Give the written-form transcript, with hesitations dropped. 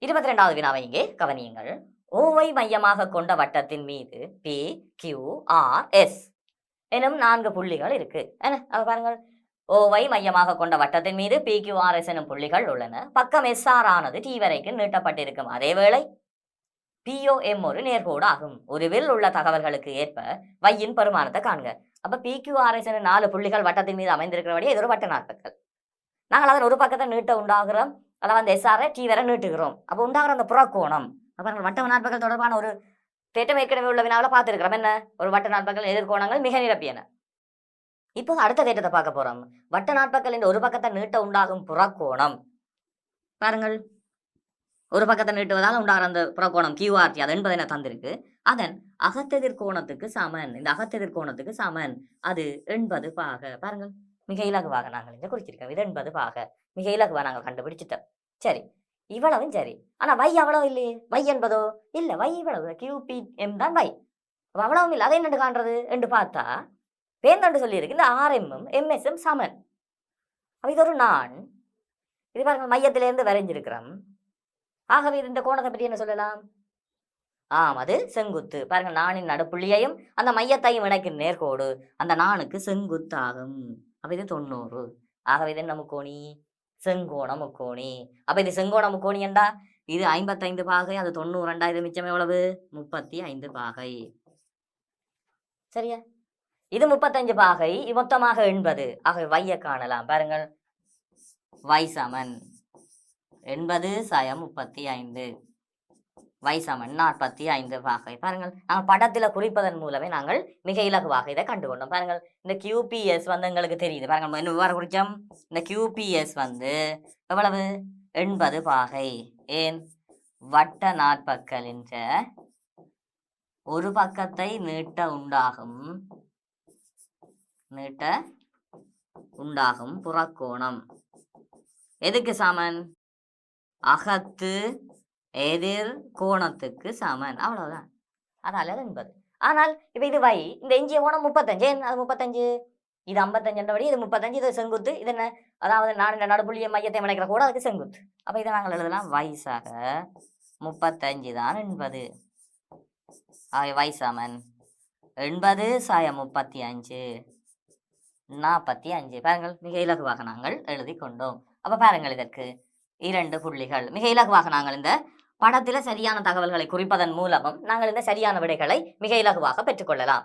22வது வினாவை இங்கே கவனியுங்கள். ஓவை மையமாக கொண்ட வட்டத்தின் மீது பி கியூ ஆர் எஸ் எனும் 4 புள்ளிகள் இருக்கு. பாருங்கள், ஓவை மையமாக கொண்ட வட்டத்தின் மீது பி கியூ ஆர் எஸ் எனும் புள்ளிகள் உள்ளன. பக்கம் எஸ்ஆர் ஆனது டி வரைக்கும் நீட்டப்பட்டிருக்கும். அதேவேளை பிஓஎம் ஒரு நேர்கோடு ஆகும். ஒரு வில் உள்ள தகவல்களுக்கு ஏற்ப வையின் பெருமானத்தை காண்க. அப்ப பிக்யூஆர்எஸ் 4 புள்ளிகள் வட்டத்தின் மீது அமைந்திருக்கிறபடியே இது ஒரு வட்ட நாட்பக்கல். நாங்கள் அதன் ஒரு பக்கத்தை நீட்ட உண்டாகிறோம். அதாவது அந்த எஸ்ஆரை டி வரை நீட்டுகிறோம். அப்போ உண்டாகிற அந்த புறக்கோணம், அப்ப வட்ட நாட்பக்கல் தொடர்பான ஒரு தேட்டம் ஏற்கனவே உள்ள வினாவில் பார்த்துருக்கிறோம். என்ன, ஒரு வட்ட நாட்பக்கல் எதிர்கோணங்கள் மிக நிரப்பியன. இப்போது அடுத்த தேட்டத்தை பார்க்க போறோம். வட்ட நாட்பக்கல் இந்த ஒரு பக்கத்தை நீட்ட உண்டாகும் புறக்கோணம் பாருங்கள், ஒரு பக்கத்தை நீட்டுவதால் உண்டாகிற அந்த புறக்கோணம் கியூஆர்டி அது என்பதை என்ன தந்திருக்கு. அதன் அகத்தெதிர்கோணத்துக்கு சமன். இந்த அகத்தெதிர்கோணத்துக்கு சமன் அது 80 பாக. பாருங்கள், மிக இலகுவாக நாங்கள் இங்க குறிச்சிருக்கோம். இது 80 பாக, மிக இலகுவாக நாங்கள் கண்டுபிடிச்சிட்டோம். சரி, இவ்வளவும் சரி. ஆனா வை அவ்வளவு இல்லையே. வை என்பதோ இல்ல, வை இவ்வளவு QPM தான் வை. அவ்வளவும் இல்லை. அதை என்னண்டு காண்றது என்று பார்த்தா பேர்ந்து சொல்லியிருக்கு. இந்த RMம் MSம் சமன். இது ஒரு நான் இது பாருங்கள் மையத்திலிருந்து வரைஞ்சிருக்கிறோம். ஆகவே இந்த கோணத்தை பற்றி என்ன சொல்லலாம்? அது செங்குத்து. பாருங்கள், நானின் நடுப்புள்ளியையும் அந்த மையத்தையும் இணைக்கும் நேர்கோடு அந்த நானுக்கு செங்குத்து ஆகும். அப்ப இது 90. ஆகவே இது என்ன முக்கோணி? செங்கோண முக்கோணி. அப்ப இது செங்கோண முக்கோணி என்றா இது 55 பாகை, அது 92. இது மிச்சம் எவ்வளவு? 35 பாகை. சரியா? இது 35 பாகை, மொத்தமாக 80. ஆகவே வைய காணலாம். பாருங்கள், வை சமன் 80 - 35, வை சமன் 45 பாகை. பாருங்கள், நாங்கள் படத்தில் குறிப்பதன் மூலமே நாங்கள் மிக இலகுவாக இதை கண்டுகொண்டோம். பாருங்கள், இந்த QPS வந்து எங்களுக்கு தெரியுது. பாருங்கள், என்ன விவரம் குறிச்சோம்? இந்த QPS வந்து எவ்வளவு? 80 பாகை. ஏன்? வட்ட நாட்பக்கல் என்ற ஒரு பக்கத்தை நீட்ட உண்டாகும் புறக்கோணம் எதுக்கு சமன்? அகத்து எதிர் கோணத்துக்கு சமன். அவ்வளவுதான். அதனால 80. ஆனால் இப்ப இது வை, இந்த எஞ்சிய கோணம் 35. ஏன் அது 35? இது 55 என்றபடி இது 35. இது செங்குத்து. இது என்ன? அதாவது நான் இந்த நடுப்புள்ளிய மையத்தை இணைக்கிற கூட அதுக்கு செங்குத்து. அப்ப இதை நாங்கள் எழுதலாம் வைசாக 35 தான் 80. வை சமன் 80 - 35 45. பாருங்கள், மிக இலகுவாக நாங்கள் எழுதி கொண்டோம். அப்ப பாருங்கள், இதற்கு 2 புள்ளிகள். மிக இலகுவாக நாங்கள் இந்த படத்தில் சரியான தகவல்களை குறிப்பதன் மூலமும் நாங்கள் இந்த சரியான விடைகளை மிக இலகுவாக பெற்றுக்கொள்ளலாம்.